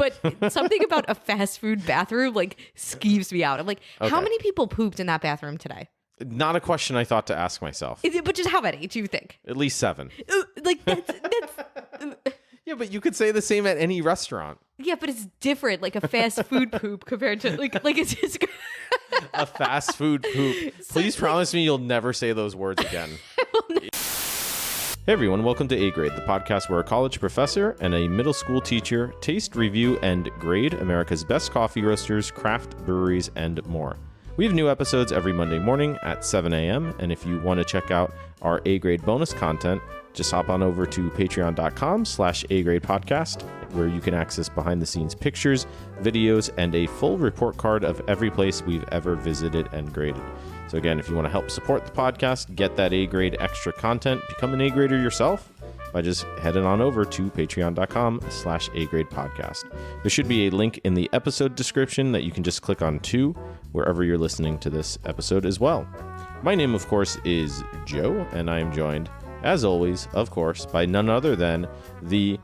But something about a fast food bathroom like skeeves me out. I'm like, how many people pooped in that bathroom today? Not a question I thought to ask myself. But just how many do you think? At least 7. Like that's Yeah, but you could say the same at any restaurant. yeah, but it's different. Like a fast food poop compared to like it's just A fast food poop. Please promise me you'll never say those words again. Hey everyone, welcome to A Grade, the podcast where a college professor and a middle school teacher taste, review, and grade America's best coffee roasters, craft breweries, and more. We have new episodes every Monday morning at 7 a.m., and if you want to check out our A Grade bonus content, just hop on over to patreon.com/agradepodcast, where you can access behind-the-scenes pictures, videos, and a full report card of every place we've ever visited and graded. So again, if you want to help support the podcast, get that A-grade extra content, become an A-grader yourself by just heading on over to patreon.com/agradepodcast. There should be a link in the episode description that you can just click on to wherever you're listening to this episode as well. My name, of course, is Joe, and I am joined, as always, of course, by none other than the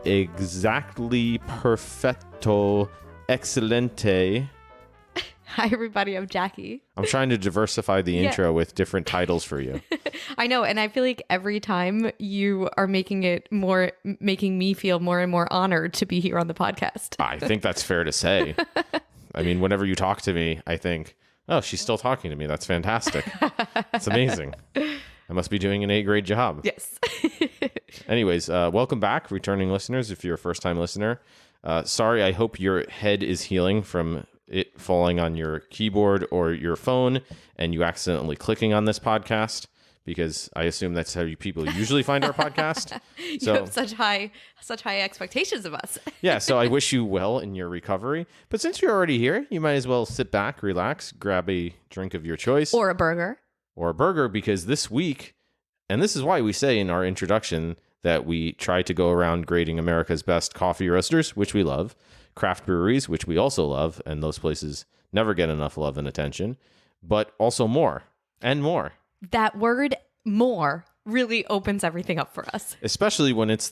exactly perfecto excelente. Hi everybody, I'm Jackie. I'm trying to diversify the intro with different titles for you. I know, and I feel like every time you are making me feel more and more honored to be here on the podcast. I think that's fair to say. I mean, whenever you talk to me, I think, oh, she's still talking to me. That's fantastic. It's amazing. I must be doing an A-grade job. Yes. Anyways, welcome back, returning listeners, if you're a first-time listener. Sorry, I hope your head is healing from it falling on your keyboard or your phone and you accidentally clicking on this podcast, because I assume that's how people usually find our podcast. You have such high expectations of us. Yeah, so I wish you well in your recovery. But since you're already here, you might as well sit back, relax, grab a drink of your choice. Or a burger. Because this week, and this is why we say in our introduction that we try to go around grading America's best coffee roasters, which we love, craft breweries, which we also love, and those places never get enough love and attention, but also more and more. That word more really opens everything up for us. Especially when it's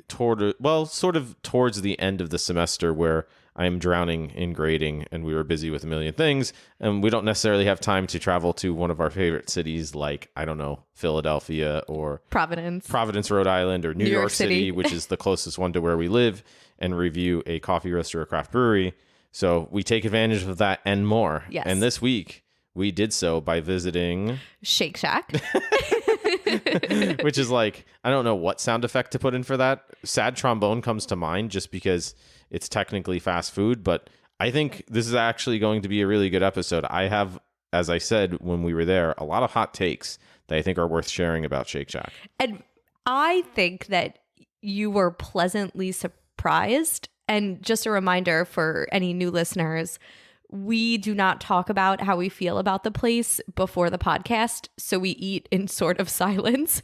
sort of towards the end of the semester where I'm drowning in grading and we were busy with a million things and we don't necessarily have time to travel to one of our favorite cities like, I don't know, Philadelphia or Providence, Rhode Island, or New York City, which is the closest one to where we live, and review a coffee roaster or craft brewery. So we take advantage of that and more. Yes. And this week we did so by visiting Shake Shack. Which is like, I don't know what sound effect to put in for that. Sad trombone comes to mind just because it's technically fast food, but I think this is actually going to be a really good episode. I have, as I said when we were there, a lot of hot takes that I think are worth sharing about Shake Shack. And I think that you were pleasantly surprised. And just a reminder for any new listeners, we do not talk about how we feel about the place before the podcast, so we eat in sort of silence.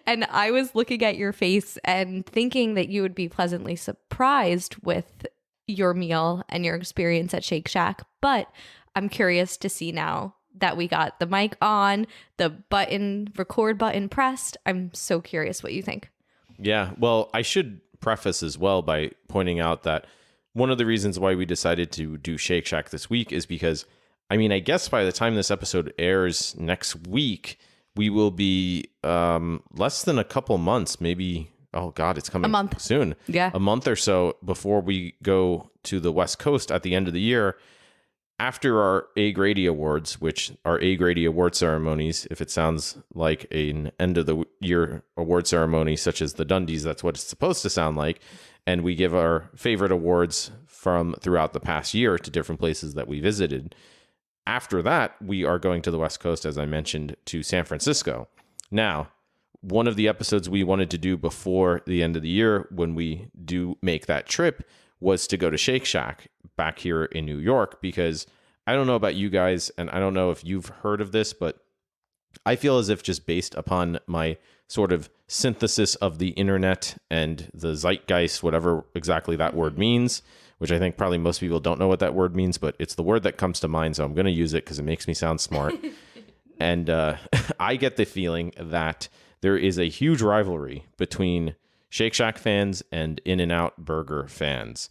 And I was looking at your face and thinking that you would be pleasantly surprised with your meal and your experience at Shake Shack. But I'm curious to see now that we got the mic on, the record button pressed. I'm so curious what you think. Yeah, well, I should preface as well by pointing out that one of the reasons why we decided to do Shake Shack this week is because, I mean, I guess by the time this episode airs next week, we will be less than a couple months, maybe, oh God, it's coming a month soon. Yeah. A month or so before we go to the West Coast at the end of the year, after our A-Grady Awards, which are A-Grady Award ceremonies, if it sounds like an end of the year award ceremony, such as the Dundies, that's what it's supposed to sound like. And we give our favorite awards from throughout the past year to different places that we visited. After that, we are going to the West Coast, as I mentioned, to San Francisco. Now, one of the episodes we wanted to do before the end of the year when we do make that trip was to go to Shake Shack back here in New York, because I don't know about you guys, and I don't know if you've heard of this, but I feel as if just based upon my sort of synthesis of the internet and the zeitgeist, whatever exactly that word means, which I think probably most people don't know what that word means, but it's the word that comes to mind, so I'm going to use it because it makes me sound smart. And I get the feeling that there is a huge rivalry between Shake Shack fans and In-N-Out Burger fans.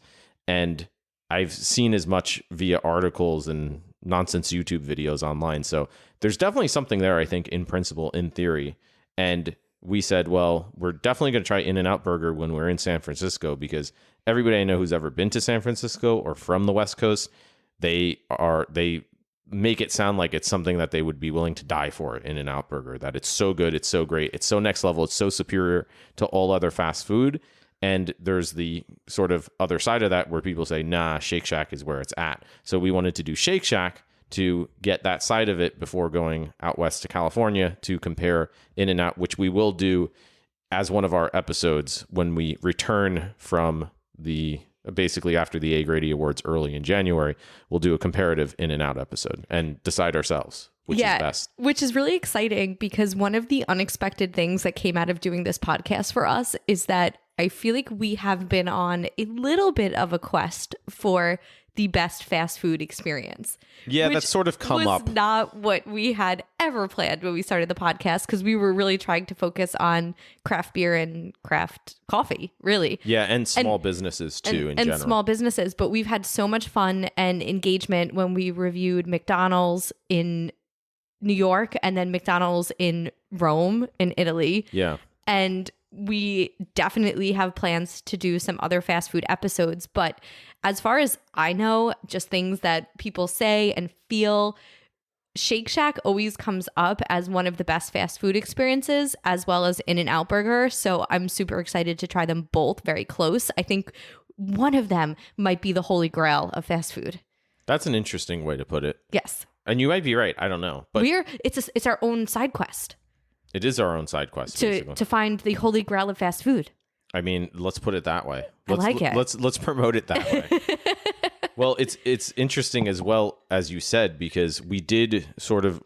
And I've seen as much via articles and nonsense YouTube videos online. So there's definitely something there, I think, in principle, in theory. And we said, well, we're definitely going to try In-N-Out Burger when we're in San Francisco, because everybody I know who's ever been to San Francisco or from the West Coast, they make it sound like it's something that they would be willing to die for, In-N-Out Burger, that it's so good, it's so great, it's so next level, it's so superior to all other fast food. And there's the sort of other side of that where people say, nah, Shake Shack is where it's at. So we wanted to do Shake Shack to get that side of it before going out west to California to compare In-N-Out, which we will do as one of our episodes when we return from basically after the A-Grady Awards early in January. We'll do a comparative In-N-Out episode and decide ourselves which is best. Which is really exciting, because one of the unexpected things that came out of doing this podcast for us is that I feel like we have been on a little bit of a quest for the best fast food experience. Yeah, that's sort of come up. Not what we had ever planned when we started the podcast, because we were really trying to focus on craft beer and craft coffee, really. Yeah, and small businesses too in general. And small businesses. But we've had so much fun and engagement when we reviewed McDonald's in New York and then McDonald's in Rome in Italy. Yeah. And we definitely have plans to do some other fast food episodes. But as far as I know, just things that people say and feel, Shake Shack always comes up as one of the best fast food experiences, as well as In-N-Out Burger. So I'm super excited to try them both very close. I think one of them might be the holy grail of fast food. That's an interesting way to put it. Yes. And you might be right. I don't know. But it's our own side quest. It is our own side quest to find the holy grail of fast food. I mean, let's put it that way. I like it. Let's promote it that way. Well, it's interesting as well, as you said, because we did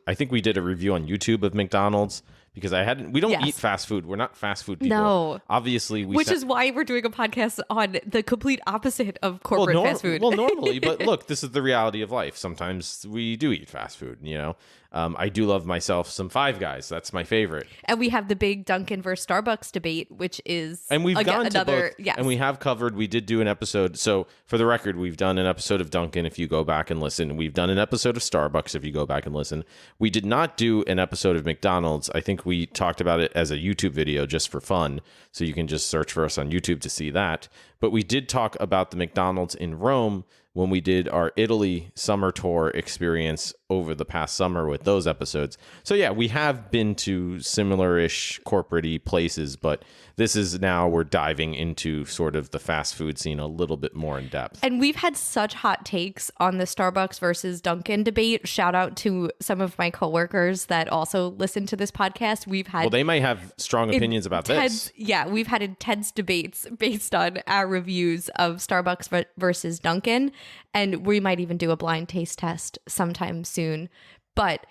I think we did a review on YouTube of McDonald's, because we don't eat fast food. We're not fast food people. No. Obviously, which is why we're doing a podcast on the complete opposite of corporate fast food. Well, normally, but look, this is the reality of life. Sometimes we do eat fast food, you know. I do love myself some Five Guys. That's my favorite. And we have the big Dunkin' versus Starbucks debate, which is and we've gone to both. Yes. And we have covered. We did do an episode. So for the record, we've done an episode of Dunkin'. If you go back and listen, we've done an episode of Starbucks. If you go back and listen, we did not do an episode of McDonald's. I think we talked about it as a YouTube video just for fun. So you can just search for us on YouTube to see that. But we did talk about the McDonald's in Rome when we did our Italy summer tour experience over the past summer with those episodes. So yeah, we have been to similar-ish corporate-y places, but this is now we're diving into sort of the fast food scene a little bit more in depth. And we've had such hot takes on the Starbucks versus Dunkin' debate. Shout out to some of my coworkers that also listen to this podcast. Well, they might have strong opinions about this. Yeah, we've had intense debates based on our reviews of Starbucks versus Dunkin'. And we might even do a blind taste test sometime soon. But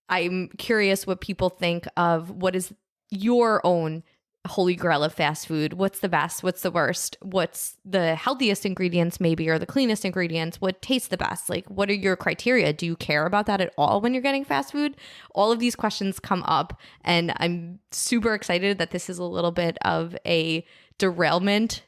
I'm curious what people think of what is your own holy grail of fast food. What's the best? What's the worst? What's the healthiest ingredients maybe, or the cleanest ingredients? What tastes the best? Like, what are your criteria? Do you care about that at all when you're getting fast food? All of these questions come up, and I'm super excited that this is a little bit of a derailment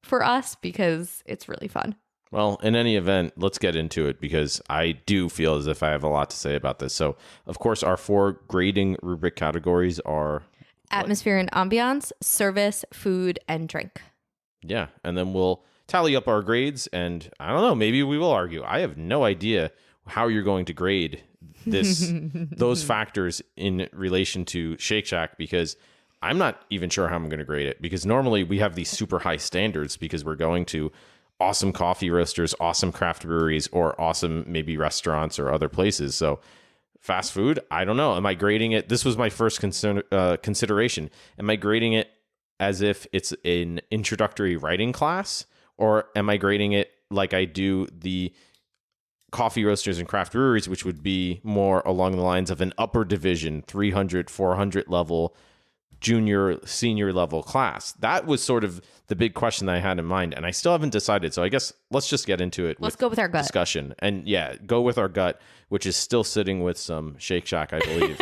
for us because it's really fun. Well, in any event, let's get into it, because I do feel as if I have a lot to say about this. So, of course, our 4 grading rubric categories are atmosphere and ambiance, service, food, and drink. Yeah, and then we'll tally up our grades, and I don't know, maybe we will argue. I have no idea how you're going to grade those factors in relation to Shake Shack, because I'm not even sure how I'm going to grade it, because normally we have these super high standards because we're going to awesome coffee roasters, awesome craft breweries, or awesome maybe restaurants or other places. So fast food, I don't know. Am I grading it? This was my first consideration. Am I grading it as if it's an introductory writing class, or am I grading it like I do the coffee roasters and craft breweries, which would be more along the lines of an upper division, 300, 400 level, junior, senior level class? That was sort of the big question that I had in mind, and I still haven't decided. So I guess let's just get into it. Let's go with our gut discussion, and yeah, go with our gut, which is still sitting with some Shake Shack, I believe.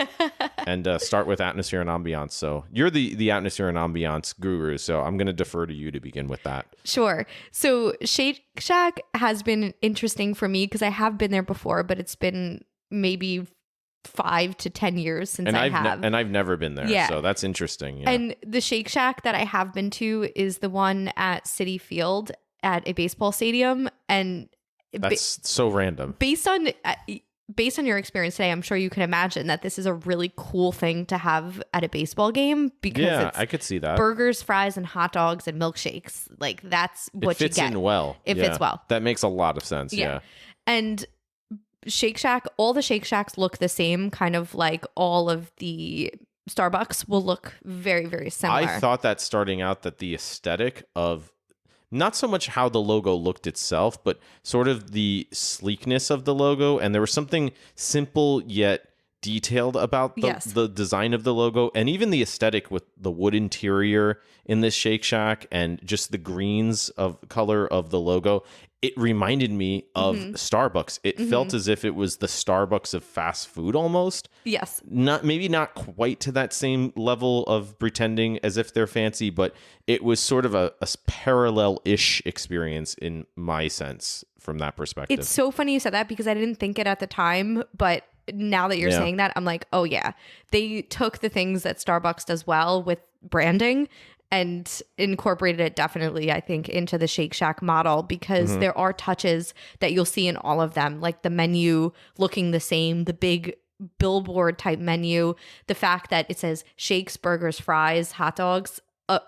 and start with atmosphere and ambiance. So you're the atmosphere and ambiance guru, so I'm going to defer to you to begin with that. Sure. So Shake Shack has been interesting for me because I have been there before, but it's been maybe 5 to 10 years since And I've never been there. Yeah. So that's interesting. Yeah. And the Shake Shack that I have been to is the one at Citi Field at a baseball stadium. And that's so random. Based on your experience today, I'm sure you can imagine that this is a really cool thing to have at a baseball game because I could see that. Burgers, fries, and hot dogs and milkshakes. Like that's what you get. It fits in well. It fits well. That makes a lot of sense. Yeah. And Shake Shack, all the Shake Shacks look the same, kind of like all of the Starbucks will look very, very similar. I thought that starting out that the aesthetic of not so much how the logo looked itself, but sort of the sleekness of the logo. And there was something simple yet detailed about the design of the logo, and even the aesthetic with the wood interior in this Shake Shack and just the greens of color of the logo. It reminded me of Starbucks. It felt as if it was the Starbucks of fast food almost. Yes. Maybe not quite to that same level of pretending as if they're fancy, but it was sort of a parallel-ish experience in my sense from that perspective. It's so funny you said that because I didn't think it at the time, but now that you're saying that, I'm like, oh yeah. They took the things that Starbucks does well with branding and incorporated it definitely, I think, into the Shake Shack model because there are touches that you'll see in all of them, like the menu looking the same, the big billboard type menu, the fact that it says shakes, burgers, fries, hot dogs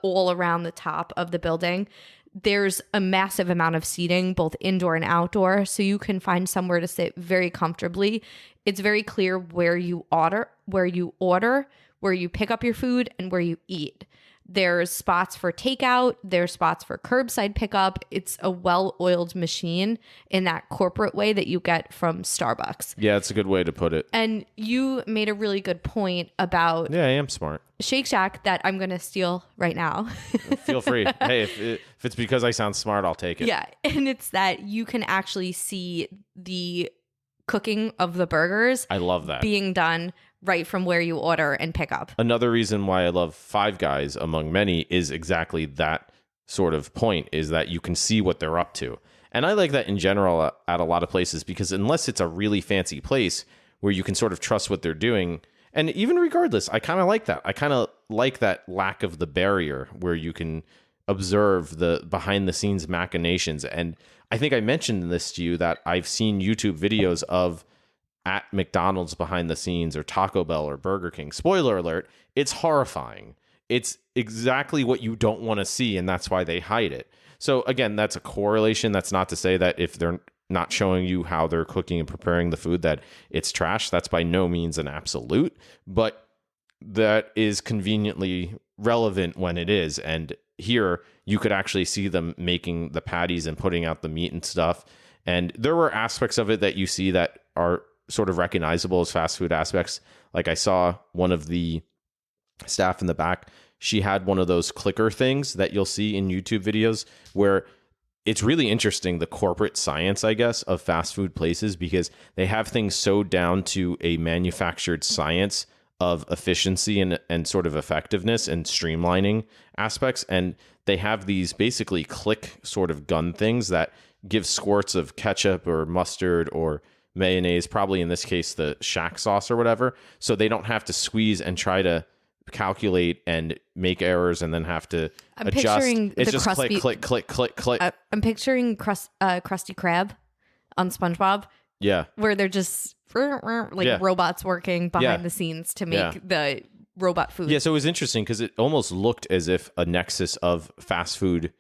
all around the top of the building. There's a massive amount of seating, both indoor and outdoor, so you can find somewhere to sit very comfortably. It's very clear where you order, where you pick up your food, and where you eat. There's spots for takeout. There's spots for curbside pickup. It's a well-oiled machine in that corporate way that you get from Starbucks. Yeah, it's a good way to put it. And you made a really good point about I am smart. Shake Shack that I'm going to steal right now. Feel free. Hey, if it's because I sound smart, I'll take it. Yeah, and it's that you can actually see the cooking of the burgers. I love that. Being done right from where you order and pick up. Another reason why I love Five Guys among many is exactly that sort of point, is that you can see what they're up to. And I like that in general at a lot of places, because unless it's a really fancy place where you can sort of trust what they're doing, and even regardless, I kind of like that. I kind of like that lack of the barrier where you can observe the behind the scenes machinations. And I think I mentioned this to you that I've seen YouTube videos of at McDonald's behind the scenes or Taco Bell or Burger King. Spoiler alert, it's horrifying. It's exactly what you don't want to see, and that's why they hide it. So again, that's a correlation. That's not to say that if they're not showing you how they're cooking and preparing the food that it's trash. That's by no means an absolute, but that is conveniently relevant when it is. And here you could actually see them making the patties and putting out the meat and stuff. And there were aspects of it that you see that are sort of recognizable as fast food aspects. Like I saw one of the staff in the back, she had one of those clicker things that you'll see in YouTube videos where it's really interesting, the corporate science, I guess, of fast food places, because they have things so down to a manufactured science of efficiency and sort of effectiveness and streamlining aspects. And they have these basically click sort of gun things that give squirts of ketchup or mustard or mayonnaise, probably in this case the Shack sauce or whatever, so they don't have to squeeze and try to calculate and make errors and then have to adjust. It's just click. I'm picturing Krusty Krab on SpongeBob. Yeah, where they're just robots working behind the scenes to make the robot food. Yeah, so it was interesting because it almost looked as if a nexus of fast food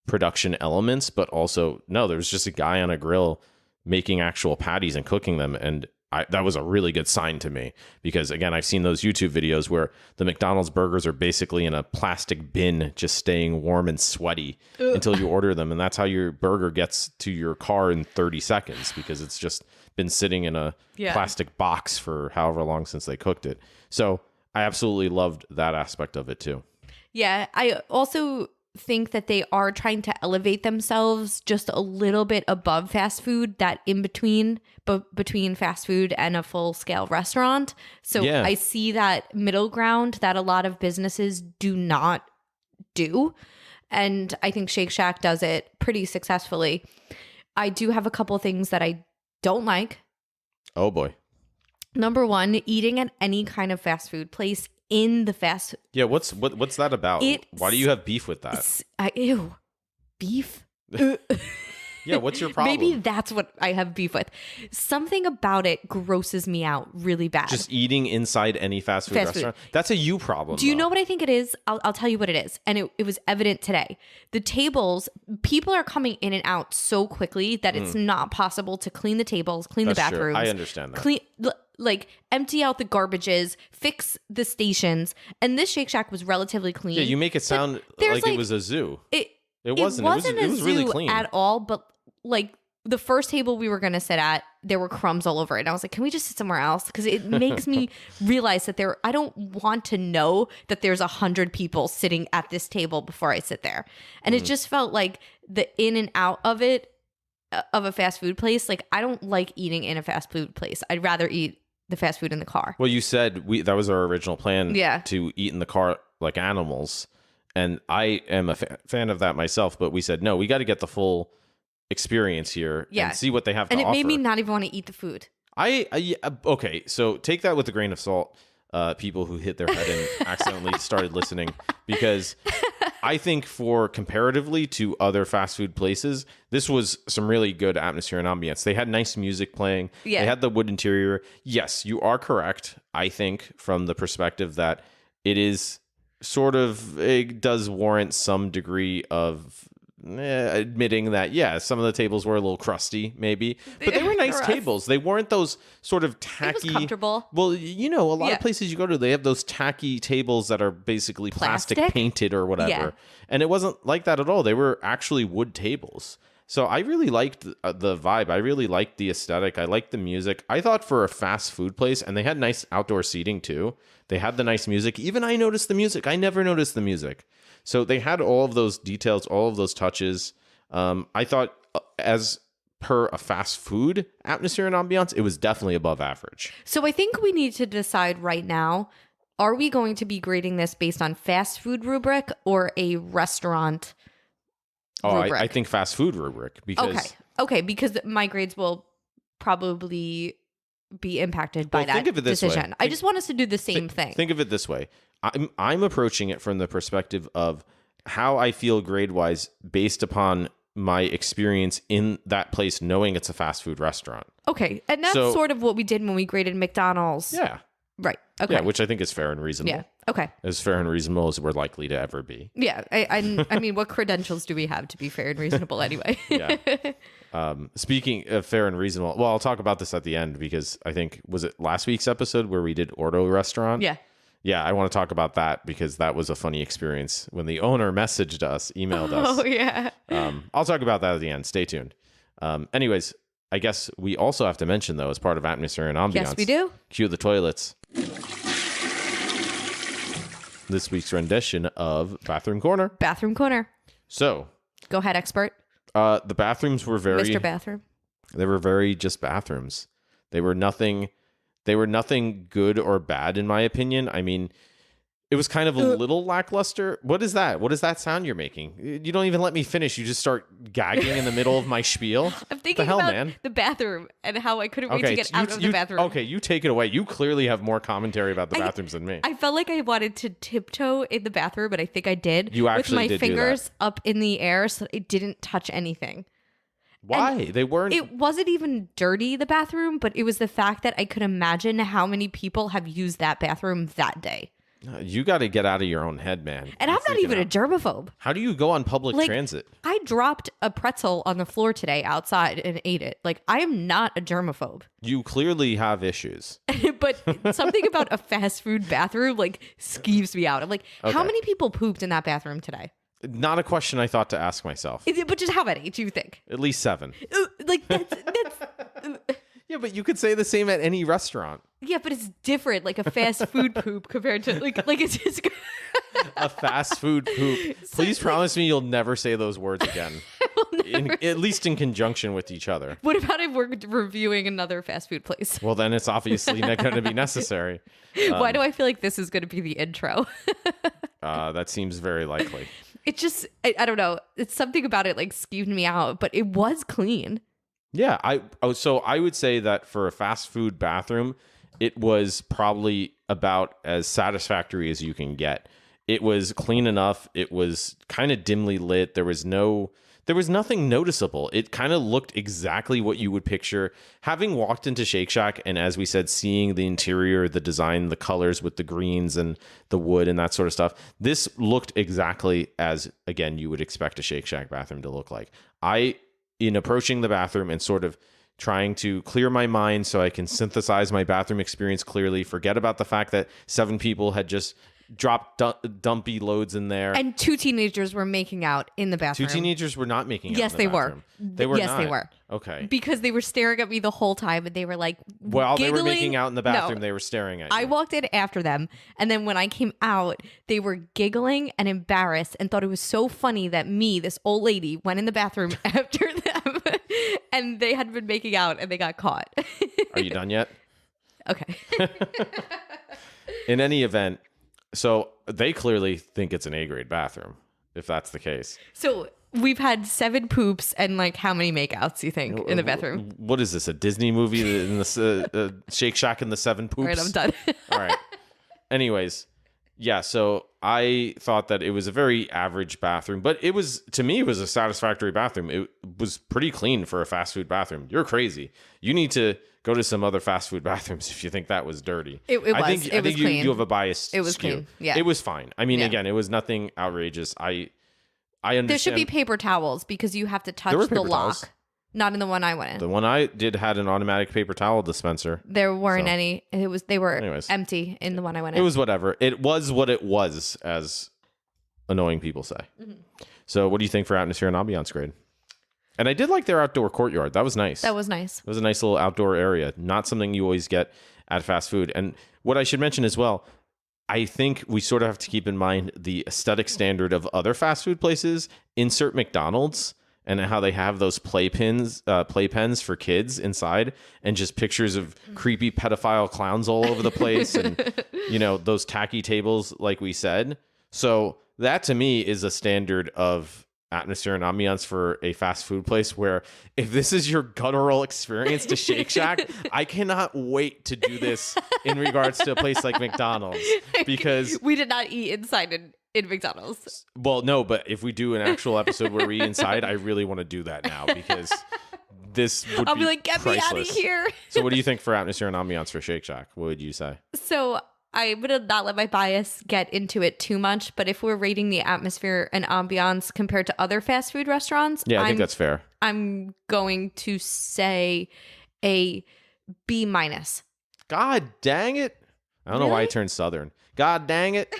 production elements, but also no, there was just a guy on a grill making actual patties and cooking them. And that was a really good sign to me, because again, I've seen those YouTube videos where the McDonald's burgers are basically in a plastic bin, just staying warm and sweaty until you order them. And that's how your burger gets to your car in 30 seconds, because it's just been sitting in a plastic box for however long since they cooked it. So I absolutely loved that aspect of it too. Yeah. I also think that they are trying to elevate themselves just a little bit above fast food, that in between, but between fast food and a full scale restaurant. So Yeah. I see that middle ground that a lot of businesses do not do. And I think Shake Shack does it pretty successfully. I do have a couple of things that I don't like. Oh boy. Number one, eating at any kind of fast food place in the fast. Yeah, what's that about? Why do you have beef with that? Ew, beef. Yeah, what's your problem? Maybe that's what I have beef with. Something about it grosses me out really bad. Just eating inside any fast food restaurant? That's a you problem. Do you know what I think it is? I'll tell you what it is. And it was evident today. The tables, people are coming in and out so quickly that it's not possible to clean the tables, clean the bathrooms. True. I understand that. Clean, like empty out the garbages, fix the stations. And this Shake Shack was relatively clean. Yeah, you make it sound like it was a zoo. It wasn't. It was really clean at all. But like the first table we were going to sit at, there were crumbs all over it. And I was like, can we just sit somewhere else? Because it makes me realize that I don't want to know that there's 100 people sitting at this table before I sit there. And it just felt like the in and out of it, of a fast food place. Like, I don't like eating in a fast food place. I'd rather eat the fast food in the car. Well, you said that was our original plan, to eat in the car like animals. And I am a fan of that myself, but we said, no, we got to get the full experience here and see what they have to offer. And it made me not even want to eat the food. Okay, so take that with a grain of salt, people who hit their head and accidentally started listening, because I think for comparatively to other fast food places, this was some really good atmosphere and ambience. They had nice music playing. Yeah. They had the wood interior. Yes, you are correct, I think, from the perspective that it is it does warrant some degree of admitting that, some of the tables were a little crusty, maybe, but they were nice tables. They weren't those sort of tacky. It was comfortable. Well, a lot of places you go to, they have those tacky tables that are basically plastic painted or whatever. Yeah. And it wasn't like that at all. They were actually wood tables. So I really liked the vibe. I really liked the aesthetic. I liked the music. I thought for a fast food place, and they had nice outdoor seating too. They had the nice music. Even I noticed the music. I never noticed the music. So they had all of those details, all of those touches. I thought as per a fast food atmosphere and ambiance, it was definitely above average. So I think we need to decide right now, are we going to be grading this based on fast food rubric or a restaurant rubric? I think fast food rubric. Because Okay, because my grades will probably be impacted by that think of it this decision. way. I just want us to do the same thing. Think of it this way. I'm approaching it from the perspective of how I feel grade-wise based upon my experience in that place, knowing it's a fast food restaurant. Okay, and that's sort of what we did when we graded McDonald's. Yeah. Right. Okay. Yeah, which I think is fair and reasonable. Yeah. Okay. As fair and reasonable as we're likely to ever be. Yeah. I mean, what credentials do we have to be fair and reasonable anyway? Yeah. Speaking of fair and reasonable, well, I'll talk about this at the end because I think, was it last week's episode where we did Ordo Restaurant? Yeah. Yeah, I want to talk about that because that was a funny experience when the owner messaged us, emailed us. Oh, yeah. I'll talk about that at the end. Stay tuned. Anyways, I guess we also have to mention, though, as part of atmosphere and ambiance. Yes, we do. Cue the toilets. This week's rendition of Bathroom Corner. Bathroom corner. So, Go ahead, expert. the bathrooms were very... Mr. Bathroom. They were very just bathrooms. They were nothing good or bad, in my opinion. I mean, it was kind of a little lackluster. What is that? What is that sound you're making? You don't even let me finish. You just start gagging in the middle of my spiel. I'm thinking about the bathroom and how I couldn't wait to get out of the bathroom. Okay, you take it away. You clearly have more commentary about the bathrooms than me. I felt like I wanted to tiptoe in the bathroom, but I think I did. You actually with my did do fingers that. up in the air so that it didn't touch anything. Why? They weren't... It wasn't even dirty, the bathroom, but it was the fact that I could imagine how many people have used that bathroom that day. You got to get out of your own head, man. And I'm not even a germaphobe. How do you go on public transit? I dropped a pretzel on the floor today outside and ate it. Like, I am not a germaphobe. You clearly have issues. But something about a fast food bathroom, like, skeeves me out. I'm like, how many people pooped in that bathroom today? Not a question I thought to ask myself. But just how many do you think? At least 7. Like, that's Yeah, but you could say the same at any restaurant. yeah, but it's different. Like a fast food poop compared to like it's just. A fast food poop. Please promise me you'll never say those words again. At least in conjunction with each other. What about if we're reviewing another fast food place? Well, then it's obviously not going to be necessary. Why do I feel like this is going to be the intro? That seems very likely. It just, I don't know. It's something about it like skeeved me out, but it was clean. Yeah. So I would say that for a fast food bathroom, it was probably about as satisfactory as you can get. It was clean enough. It was kind of dimly lit. There was nothing noticeable. It kind of looked exactly what you would picture. Having walked into Shake Shack and, as we said, seeing the interior, the design, the colors with the greens and the wood and that sort of stuff, this looked exactly as, again, you would expect a Shake Shack bathroom to look like. In approaching the bathroom and sort of trying to clear my mind so I can synthesize my bathroom experience clearly, forget about the fact that 7 people had just dropped dumpy loads in there. And 2 teenagers were making out in the bathroom. 2 teenagers were not making out Yes, in the they were. bathroom. They were Yes, not. they were. Okay. Because they were staring at me the whole time and they were like While giggling. they were making out in the bathroom, No, they were staring at you. I walked in after them, and then when I came out, they were giggling and embarrassed and thought it was so funny that me, this old lady, went in the bathroom after them and they had been making out and they got caught. Are you done yet? Okay. In any event, so they clearly think it's an A-grade bathroom, if that's the case. So we've had 7 poops and like how many makeouts, you think, in the bathroom? What is this, a Disney movie in the Shake Shack and the 7 poops? All right, I'm done. All right. Anyways, yeah, so I thought that it was a very average bathroom, but it was, to me, it was a satisfactory bathroom. It was pretty clean for a fast food bathroom. You're crazy. You need to go to some other fast food bathrooms if you think that was dirty. It was. I think Clean. you have a bias. It was skew. clean. Yeah. It was fine. I mean, Yeah. again, it was nothing outrageous. I understand. There should be paper towels because you have to touch There were the paper lock. towels. Not in the one I went in. The one I did had an automatic paper towel dispenser. There weren't So. any. They were Anyways. empty in the one I went It in. was whatever. It was what it was, as annoying people say. Mm-hmm. So what do you think for atmosphere and ambiance grade? And I did like their outdoor courtyard. That was nice. That was nice. It was a nice little outdoor area. Not something you always get at fast food. And what I should mention as well, I think we sort of have to keep in mind the aesthetic standard of other fast food places. Insert McDonald's and how they have those playpens for kids inside, and just pictures of creepy pedophile clowns all over the place, and those tacky tables, like we said. So that to me is a standard of atmosphere and ambiance for a fast food place, where if this is your guttural experience to Shake Shack, I cannot wait to do this in regards to a place like McDonald's, because we did not eat inside in McDonald's. well, no, but if we do an actual episode where we inside, I really want to do that now, because this would I'll be like, get priceless. me out of here. So what do you think for atmosphere and ambiance for Shake Shack? What would you say? So I'm going to not let my bias get into it too much, but if we're rating the atmosphere and ambiance compared to other fast food restaurants, Yeah, I think that's fair. I'm going to say a B-. God dang it. I don't know why I turned Southern. God dang it.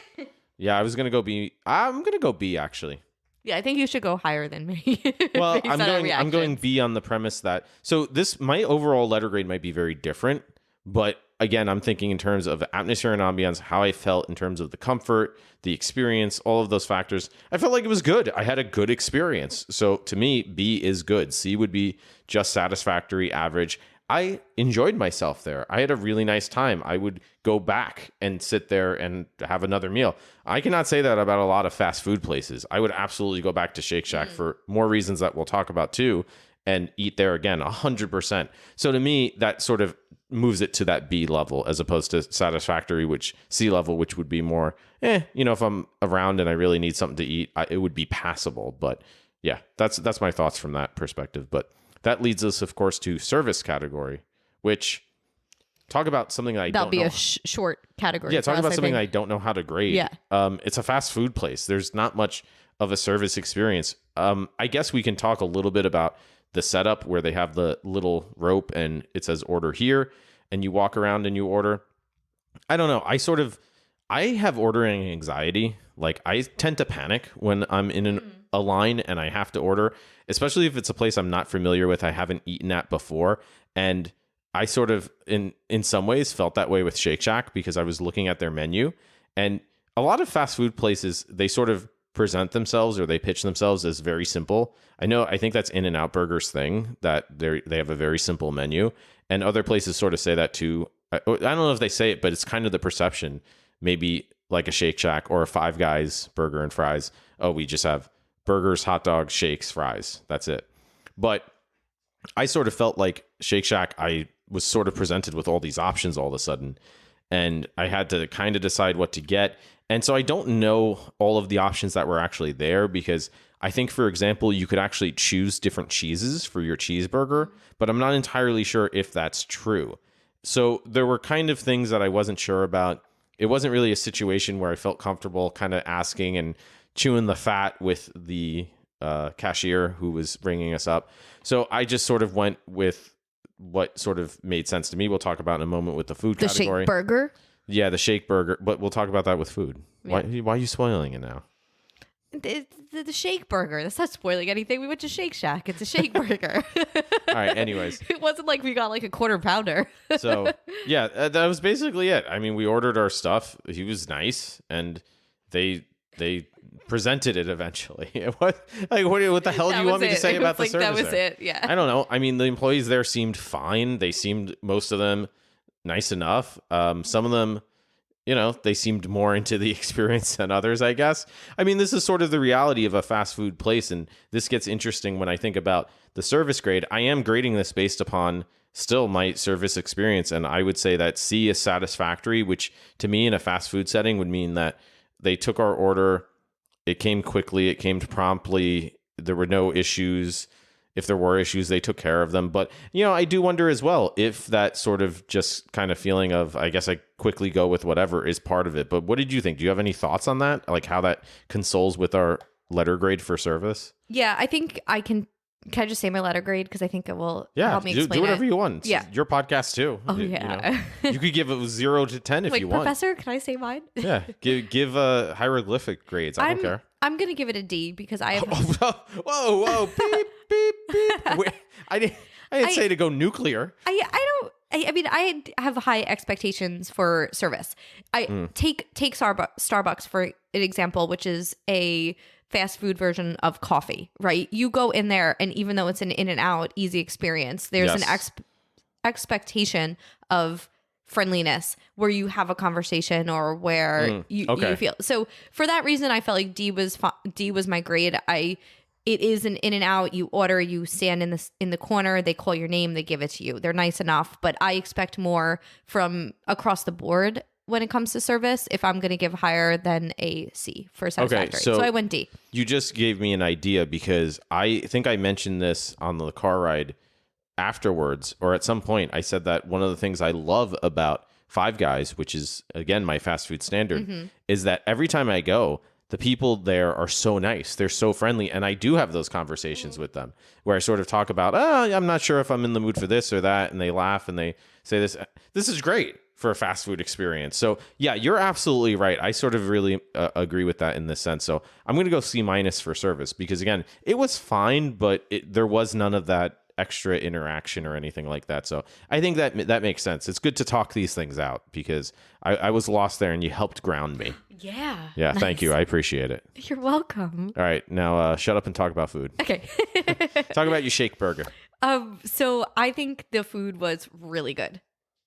Yeah, I was going to go B. I'm going to go B, actually. Yeah, I think you should go higher than me. Well, based on our I'm going reactions. B on the premise that, so my overall letter grade might be very different, but again, I'm thinking in terms of atmosphere and ambiance, how I felt in terms of the comfort, the experience, all of those factors. I felt like it was good. I had a good experience. So to me, B is good. C would be just satisfactory, average. I enjoyed myself there. I had a really nice time. I would go back and sit there and have another meal. I cannot say that about a lot of fast food places. I would absolutely go back to Shake Shack for more reasons that we'll talk about too, and eat there again, 100%. So to me, that sort of moves it to that B level as opposed to satisfactory, which C level, which would be more, if I'm around and I really need something to eat, it would be passable. But yeah, that's my thoughts from that perspective. But that leads us, of course, to service category, which talk about something that I That'll don't be know. a short category. Yeah, for talk us, about something think. I don't know how to grade. Yeah. It's a fast food place. There's not much of a service experience. I guess we can talk a little bit about the setup where they have the little rope and it says order here, and you walk around and you order. I don't know. I have ordering anxiety. Like, I tend to panic when I'm in a line and I have to order, especially if it's a place I'm not familiar with, I haven't eaten at before. And I sort of, in some ways, felt that way with Shake Shack because I was looking at their menu, and a lot of fast food places, they sort of present themselves or they pitch themselves as very simple. I think that's In-N-Out Burger's thing, that they have a very simple menu, and other places sort of say that too. I don't know if they say it, but it's kind of the perception. Maybe like a Shake Shack or a Five Guys burger and fries. Oh, we just have burgers, hot dogs, shakes, fries. That's it. But I sort of felt like Shake Shack, I was sort of presented with all these options all of a sudden, and I had to kind of decide what to get. And so I don't know all of the options that were actually there, because I think, for example, you could actually choose different cheeses for your cheeseburger, but I'm not entirely sure if that's true. So there were kind of things that I wasn't sure about. It wasn't really a situation where I felt comfortable kind of asking and chewing the fat with the cashier who was bringing us up. So I just sort of went with what sort of made sense to me. We'll talk about in a moment with the food category. The shake burger? Yeah, the shake burger. But we'll talk about that with food. Yeah. Why are you spoiling it now? The shake burger. That's not spoiling anything. We went to Shake Shack. It's a shake burger. All right, anyways. It wasn't like we got like a quarter pounder. So, yeah, that was basically it. I mean, we ordered our stuff. He was nice, and they presented it eventually. What the hell do you want me to say about the service? That was it, yeah. I don't know. I mean, the employees there seemed fine. They seemed, most of them, nice enough. Some of them, they seemed more into the experience than others, I guess. I mean, this is sort of the reality of a fast food place, and this gets interesting when I think about the service grade. I am grading this based upon still my service experience, and I would say that C is satisfactory, which to me in a fast food setting would mean that they took our order, it came quickly, it came promptly, there were no issues. If there were issues, they took care of them. But, I do wonder as well if that sort of just kind of feeling of, I guess I quickly go with whatever is part of it. But what did you think? Do you have any thoughts on that? Like how that consoles with our letter grade for service? Yeah, I think I can I just say my letter grade? Because I think it will help me explain do whatever you want. It's yeah. your podcast too. Oh, yeah. You could give it 0 to 10 if you want. Professor, can I say mine? Yeah. Give hieroglyphic grades. I don't care. I'm going to give it a D because I have... Whoa. Beep, beep, beep. Wait, I didn't say to go nuclear. I mean, I have high expectations for service. Take Starbucks for an example, which is a fast food version of coffee, right? You go in there, and even though it's an in and out easy experience, there's an expectation of friendliness where you have a conversation or where you feel. So for that reason, I felt like D was my grade. It is an in and out. You order, you stand in the corner, they call your name, they give it to you. They're nice enough, but I expect more from across the board when it comes to service if I'm going to give higher than a C for satisfactory. Okay, so I went D. You just gave me an idea because I think I mentioned this on the car ride afterwards, or at some point I said that one of the things I love about Five Guys, which is again my fast food standard, is that every time I go, the people there are so nice. They're so friendly. And I do have those conversations with them where I sort of talk about, I'm not sure if I'm in the mood for this or that. And they laugh and they say this is great for a fast food experience. So yeah, you're absolutely right. I sort of really agree with that in this sense. So I'm going to go C- for service because again, it was fine, but there was none of that extra interaction or anything like that. So I think that makes sense. It's good to talk these things out because I was lost there and you helped ground me. Yeah. Yeah. Nice. Thank you. I appreciate it. You're welcome. All right. Now shut up and talk about food. Okay. Talk about your shake burger. So I think the food was really good.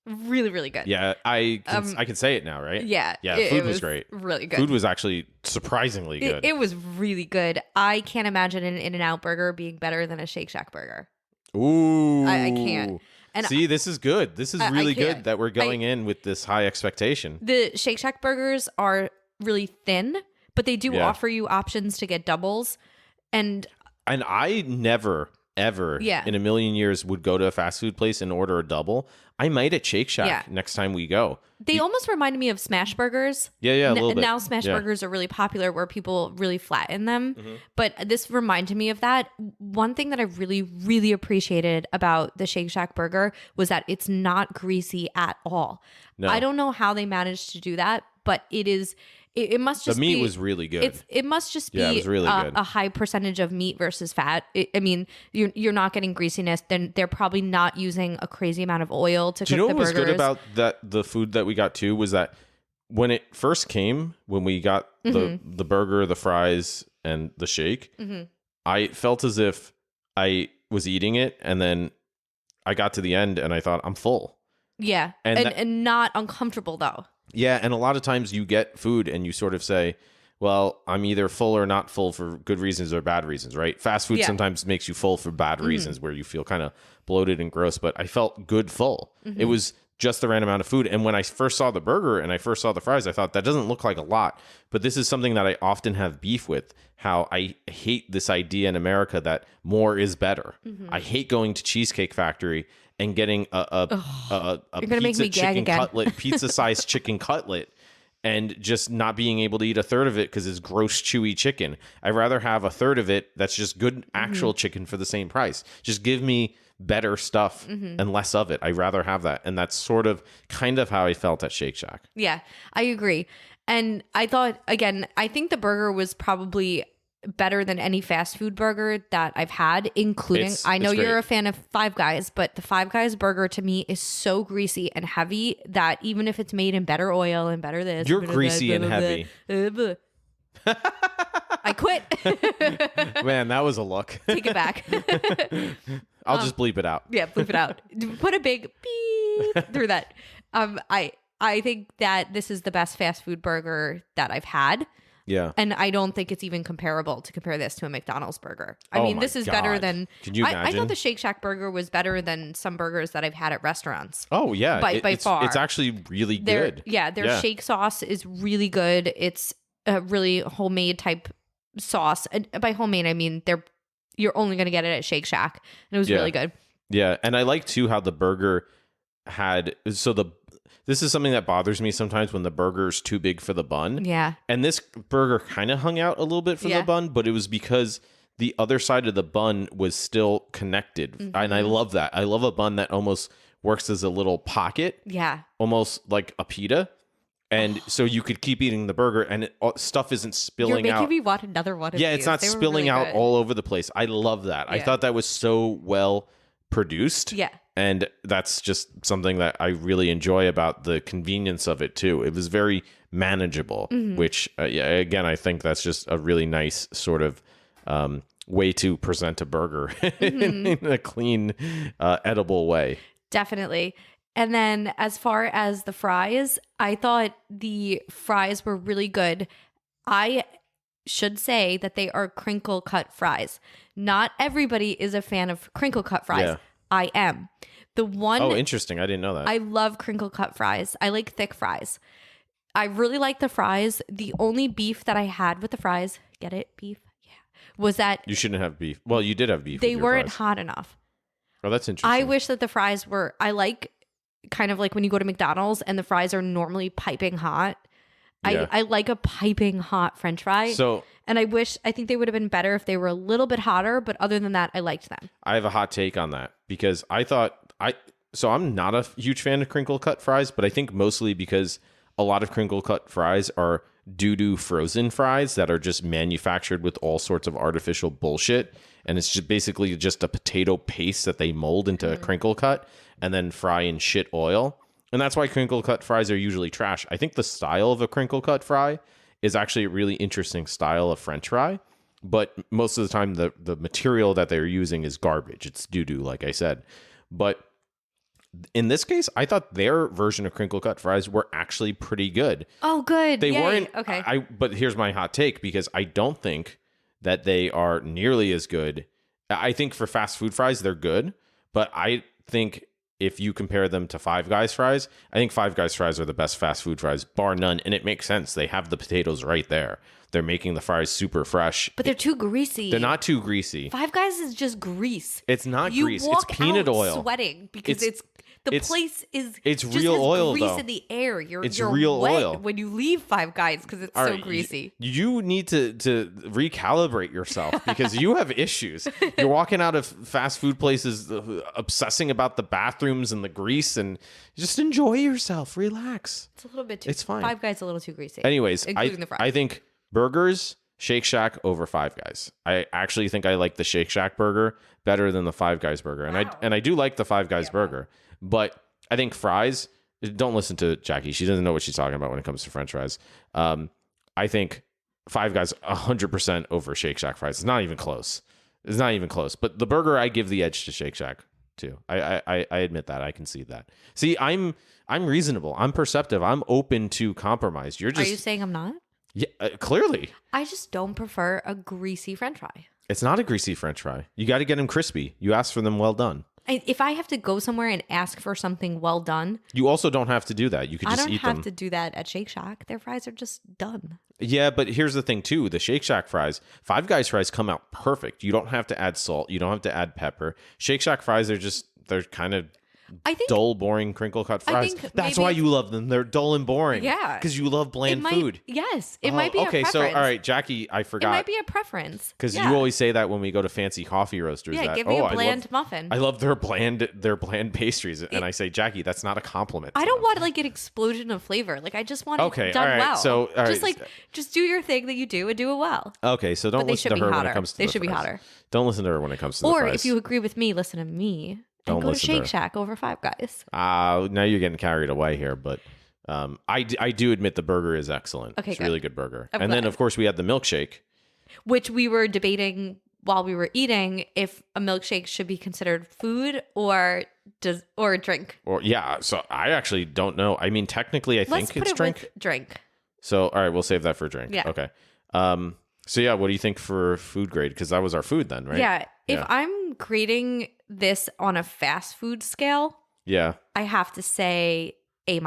Really, really good. Yeah. I can say it now, right? Yeah. Yeah. Food was great. Really good. Food was actually surprisingly good. It was really good. I can't imagine an In-N-Out burger being better than a Shake Shack burger. Ooh. I can't. And see, this is good. This is really good that we're going in with this high expectation. The Shake Shack burgers are really thin, but they do offer you options to get doubles. And I never, ever in a million years would go to a fast food place and order a double. I might at Shake Shack next time we go. They almost reminded me of smash burgers. Yeah, a little bit. Now smash burgers are really popular where people really flatten them. But this reminded me of that. One thing that I really, really appreciated about the Shake Shack burger was that it's not greasy at all. No. I don't know how they managed to do that, but it must just be... The meat was really good. It must just be it was really good. A high percentage of meat versus fat. I mean, you're not getting greasiness. Then they're probably not using a crazy amount of oil to cook the burgers. Do you know what was good about the food that we got too was that when it first came, when we got the burger, the fries, and the shake, I felt as if I was eating it, and then I got to the end and I thought, I'm full. Yeah. And not uncomfortable though. Yeah. And a lot of times you get food and you sort of say, well, I'm either full or not full for good reasons or bad reasons, right? Fast food sometimes makes you full for bad reasons where you feel kind of bloated and gross, but I felt good full. It was just the right amount of food. And when I first saw the burger and I first saw the fries, I thought that doesn't look like a lot. But this is something that I often have beef with, how I hate this idea in America that more is better. I hate going to Cheesecake Factory and getting a pizza chicken cutlet, pizza-sized chicken cutlet, and just not being able to eat a third of it because it's gross, chewy chicken. I'd rather have a third of it that's just good actual chicken for the same price. Just give me better stuff and less of it. I'd rather have that. And that's kind of how I felt at Shake Shack. Yeah, I agree. And I thought, again, I think the burger was probably better than any fast food burger that I've had, including, I know you're a fan of Five Guys, but the Five Guys burger to me is so greasy and heavy that even if it's made in better oil and better this. You're greasy and heavy. I quit. Man, that was a look. Take it back. I'll just bleep it out. Yeah, bleep it out. Put a big beep through that. I think that this is the best fast food burger that I've had. Yeah. And I don't think it's even comparable to compare this to a McDonald's burger. I mean, this is better than... Can you imagine? I thought the Shake Shack burger was better than some burgers that I've had at restaurants. Oh, yeah. By far. It's actually really good. Their shake sauce is really good. It's a really homemade type sauce. And by homemade, I mean you're only going to get it at Shake Shack. And it was really good. Yeah. And I like, too, how the burger had... This is something that bothers me sometimes when the burger's too big for the bun. Yeah. And this burger kind of hung out a little bit from the bun, but it was because the other side of the bun was still connected. And I love that. I love a bun that almost works as a little pocket. Yeah. Almost like a pita. And so you could keep eating the burger and stuff isn't spilling out. You're making me want another one of these. Yeah, it's not spilling out all over the place. I love that. Yeah. I thought that was so well produced. Yeah. And that's just something that I really enjoy about the convenience of it, too. It was very manageable, which, again, I think that's just a really nice sort of way to present a burger in a clean, edible way. Definitely. And then as far as the fries, I thought the fries were really good. I should say that they are crinkle cut fries. Not everybody is a fan of crinkle cut fries. Yeah. I am. Oh, interesting. I didn't know that. I love crinkle cut fries. I like thick fries. I really like the fries. The only beef that I had with the fries, get it? Beef? Yeah. Was that... You shouldn't have beef. Well, you did have beef. They weren't hot enough. Oh, that's interesting. I wish that the fries were... I like kind of like when you go to McDonald's and the fries are normally piping hot. Yeah. I like a piping hot French fry. And I think they would have been better if they were a little bit hotter, but other than that, I liked them. I have a hot take on that because I'm not a huge fan of crinkle cut fries, but I think mostly because a lot of crinkle cut fries are doo-doo frozen fries that are just manufactured with all sorts of artificial bullshit. And it's just basically just a potato paste that they mold into a crinkle cut and then fry in shit oil. And that's why crinkle cut fries are usually trash. I think the style of a crinkle cut fry is actually a really interesting style of French fry. But most of the time, the material that they're using is garbage. It's doo-doo, like I said. But in this case, I thought their version of crinkle cut fries were actually pretty good. Oh, good. They weren't. Okay. But here's my hot take, because I don't think that they are nearly as good. I think for fast food fries, they're good. But I think if you compare them to Five Guys fries, I think Five Guys fries are the best fast food fries, bar none. And it makes sense. They have the potatoes right there. They're making the fries super fresh. But they're too greasy. They're not too greasy. Five Guys is just grease. It's not grease. It's peanut oil. Sweating because the place is it's just real oil grease though. In the air. You're real wet oil when you leave Five Guys because it's so greasy. You need to recalibrate yourself because you have issues. You're walking out of fast food places obsessing about the bathrooms and the grease, and just enjoy yourself. Relax. It's a little bit too. It's fine. Five Guys a little too greasy. Anyways, including the fries. I think burgers, Shake Shack over Five Guys. I actually think I like the Shake Shack burger better than the Five Guys burger. And I do like the Five Guys burger. But I think fries, don't listen to Jackie. She doesn't know what she's talking about when it comes to French fries. I think Five Guys 100% over Shake Shack fries. It's not even close. It's not even close. But the burger, I give the edge to Shake Shack too. I admit that. I concede that. See, I'm reasonable. I'm perceptive. I'm open to compromise. You're just. Are you saying I'm not? Yeah, clearly. I just don't prefer a greasy French fry. It's not a greasy French fry. You got to get them crispy. You ask for them well done. If I have to go somewhere and ask for something well done, you also don't have to do that. You could just eat them. I don't have to do that at Shake Shack. Their fries are just done. Yeah, but here's the thing too. The Shake Shack fries, Five Guys fries come out perfect. You don't have to add salt. You don't have to add pepper. Shake Shack fries they're kind of dull, boring, crinkle cut fries. That's why you love them. They're dull and boring. Yeah. Because you love bland food. Yes. It might be a preference. Okay, so all right, Jackie, I forgot. It might be a preference. Because you always say that when we go to fancy coffee roasters. Yeah, give me a bland muffin. I love their bland pastries. And I say, Jackie, that's not a compliment. I don't want like an explosion of flavor. Like I just want it done well. So just do your thing that you do and do it well. Okay, so don't listen to her when it comes to They should be hotter. Don't listen to her when it comes to the fries. Or if you agree with me, listen to me. And go to Shake Shack over Five Guys. Now you're getting carried away here, but I do admit the burger is excellent. Okay, it's a really good burger. I'm and glad. then, of course, we had the milkshake. Which we were debating while we were eating if a milkshake should be considered food or a drink. So I actually don't know. I mean, technically, Let's think it's drink. Drink. So, all right, we'll save that for drink. Yeah. Okay. So, yeah, what do you think for food grade? Because that was our food then, right? Yeah. If I'm grading this on a fast food scale, I have to say A-.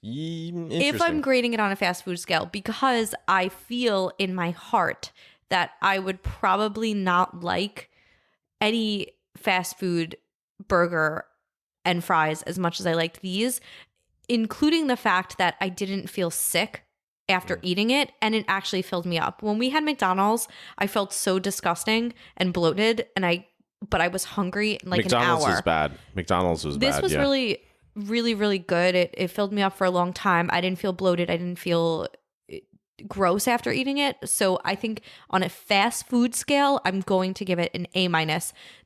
If I'm grading it on a fast food scale, because I feel in my heart that I would probably not like any fast food burger and fries as much as I liked these, including the fact that I didn't feel sick after eating it, and it actually filled me up. When we had McDonald's, I felt so disgusting and bloated, but I was hungry in like McDonald's an hour. was bad. McDonald's was bad. This was really, really, really good. It filled me up for a long time. I didn't feel bloated. I didn't feel gross after eating it. So I think on a fast food scale, I'm going to give it an A-.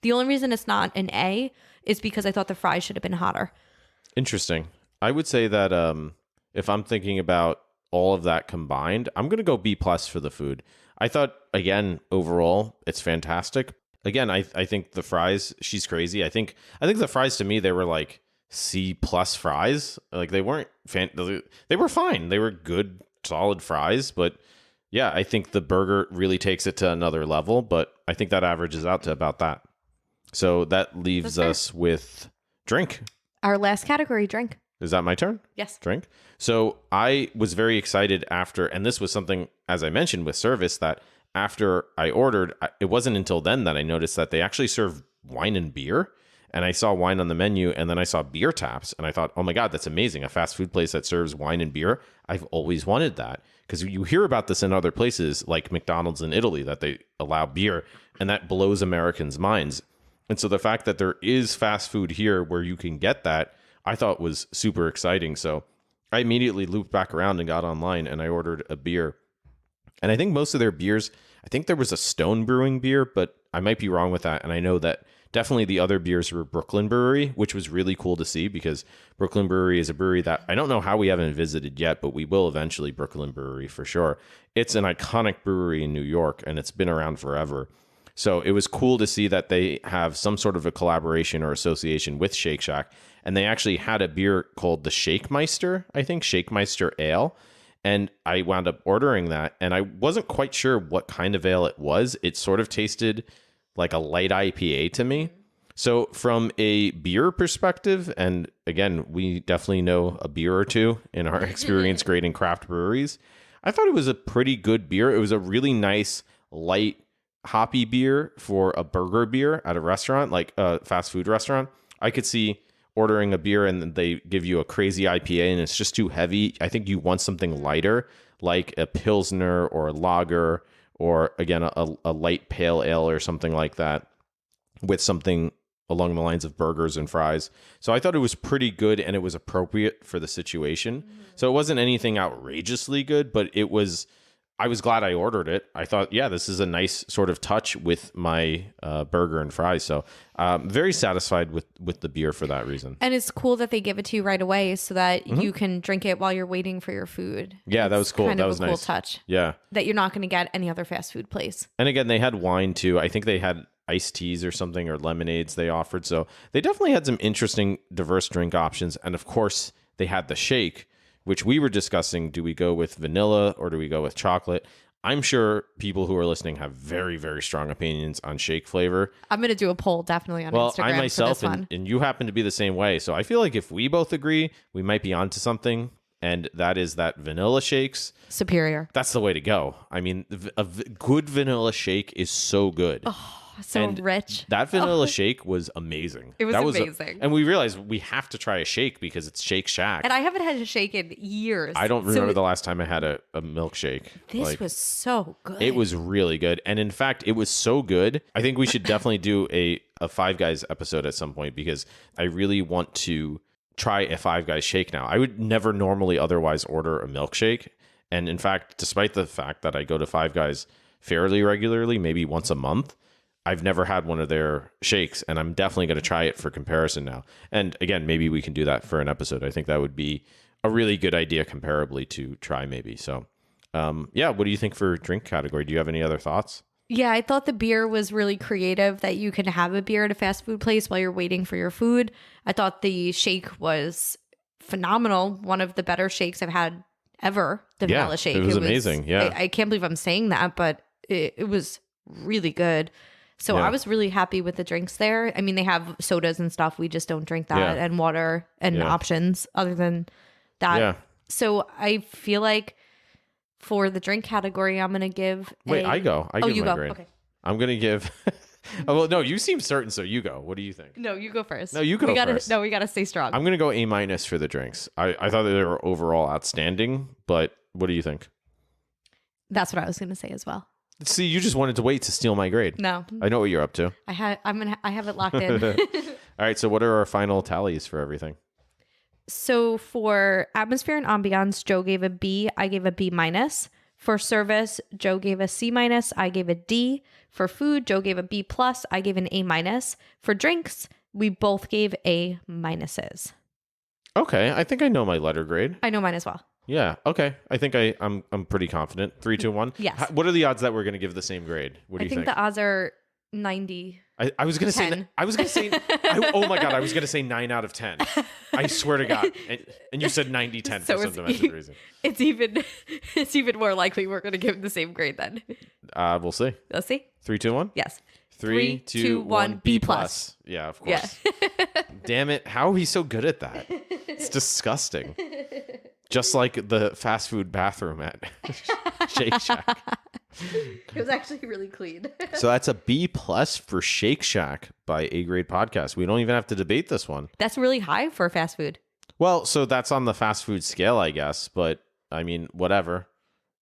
The only reason it's not an A is because I thought the fries should have been hotter. Interesting. I would say that if I'm thinking about all of that combined, I'm going to go B+ for the food. I thought, again, overall, it's fantastic. Again, I think the fries, she's crazy. I think the fries, to me, they were like C+ fries. Like they weren't they were fine. They were good, solid fries. But yeah, I think the burger really takes it to another level. But I think that averages out to about that. So that leaves us with drink. Our last category, drink. Is that my turn? Yes. Drink. So I was very excited after, and this was something, as I mentioned with service, that after I ordered, it wasn't until then that I noticed that they actually serve wine and beer. And I saw wine on the menu, and then I saw beer taps, and I thought, oh my God, that's amazing. A fast food place that serves wine and beer. I've always wanted that, because you hear about this in other places like McDonald's in Italy, that they allow beer, and that blows Americans' minds. And so the fact that there is fast food here where you can get that, I thought was super exciting. So I immediately looped back around and got online, and I ordered a beer. And I think most of their beers, I think there was a Stone Brewing beer, but I might be wrong with that. And I know that definitely the other beers were Brooklyn Brewery, which was really cool to see, because Brooklyn Brewery is a brewery that I don't know how we haven't visited yet, but we will eventually. Brooklyn Brewery for sure. It's an iconic brewery in New York, and it's been around forever. So it was cool to see that they have some sort of a collaboration or association with Shake Shack. And they actually had a beer called the Shakemeister, I think, Shakemeister Ale. And I wound up ordering that. And I wasn't quite sure what kind of ale it was. It sort of tasted like a light IPA to me. So from a beer perspective, and again, we definitely know a beer or two in our experience grading craft breweries, I thought it was a pretty good beer. It was a really nice, light, hoppy beer for a burger beer at a restaurant, like a fast food restaurant. I could see ordering a beer and they give you a crazy IPA and it's just too heavy. I think you want something lighter, like a Pilsner or a lager, or again, a light pale ale or something like that, with something along the lines of burgers and fries. So I thought it was pretty good, and it was appropriate for the situation. So it wasn't anything outrageously good, but it was, I was glad I ordered it. I thought, yeah, this is a nice sort of touch with my burger and fries. So very satisfied with the beer for that reason. And it's cool that they give it to you right away so that you can drink it while you're waiting for your food. Yeah, that was cool. Kind that of was a cool nice. touch. Yeah. That you're not going to get any other fast food place. And again, they had wine too. I think they had iced teas or something, or lemonades they offered. So they definitely had some interesting, diverse drink options. And of course, they had the shake, which we were discussing. Do we go with vanilla or do we go with chocolate? I'm sure people who are listening have very, very strong opinions on shake flavor. I'm going to do a poll definitely on Well, Instagram I myself, for this one. and you happen to be the same way. So I feel like if we both agree, we might be onto something. And that is that vanilla shakes. Superior. That's the way to go. I mean, good vanilla shake is so good. So And rich. That vanilla shake was amazing. It was That amazing. and we realized we have to try a shake because it's Shake Shack. And I haven't had a shake in years. I don't So remember the last time I had a milkshake. This was so good. It was really good. And in fact, it was so good. I think we should definitely do a Five Guys episode at some point because I really want to try a Five Guys shake now. I would never normally otherwise order a milkshake. And in fact, despite the fact that I go to Five Guys fairly regularly, maybe once a month, I've never had one of their shakes, and I'm definitely going to try it for comparison now. And again, maybe we can do that for an episode. I think that would be a really good idea comparably to try maybe. So, yeah, what do you think for drink category? Do you have any other thoughts? Yeah, I thought the beer was really creative that you can have a beer at a fast food place while you're waiting for your food. I thought the shake was phenomenal. One of the better shakes I've had ever. The vanilla shake. It was amazing. Yeah. I can't believe I'm saying that, but it was really good. So Yeah. I was really happy with the drinks there. I mean, they have sodas and stuff. We just don't drink that, Yeah. and water and Yeah. options other than that. Yeah. So I feel like for the drink category, I'm going to give Wait, I give you my go. grade. Okay. I'm going to give... oh, well, no, you seem certain, so you go. What do you think? No, you go first. No, you go first. No, we gotta stay strong. I'm going to go A- for the drinks. I thought that they were overall outstanding, but what do you think? That's what I was gonna say as well. See, you just wanted to wait to steal my grade. No, I know what you're up to. I have it locked in. All right, so what are our final tallies for everything? So for atmosphere and ambiance, Joe gave a B. I gave a B minus. For service, Joe gave a C minus. I gave a D. For food, Joe gave a B plus. I gave an A minus. For drinks, we both gave A minuses. Okay, I think I know my letter grade. I know mine as well. Yeah, okay. I think I'm pretty confident. 3, 2, 1. Yes. What are the odds that we're going to give the same grade? What do I you think think? the odds are 90. I was going to say 10. I was going to say oh my god, I was going to say 9 out of 10. I swear to god. And you said 90-10 So for some it's dimension reason. It's even more likely we're going to give the same grade then. We'll see. Let's see. 3, 2, 1. Yes. 3, 2, 1. B plus. Yeah, of course. Yeah. Damn it! How are we so good at that? It's disgusting. Just like the fast food bathroom at Shake Shack. It was actually really clean. So that's a B plus for Shake Shack by A Grade Podcast. We don't even have to debate this one. That's really high for fast food. Well, so that's on the fast food scale, I guess. But I mean, whatever,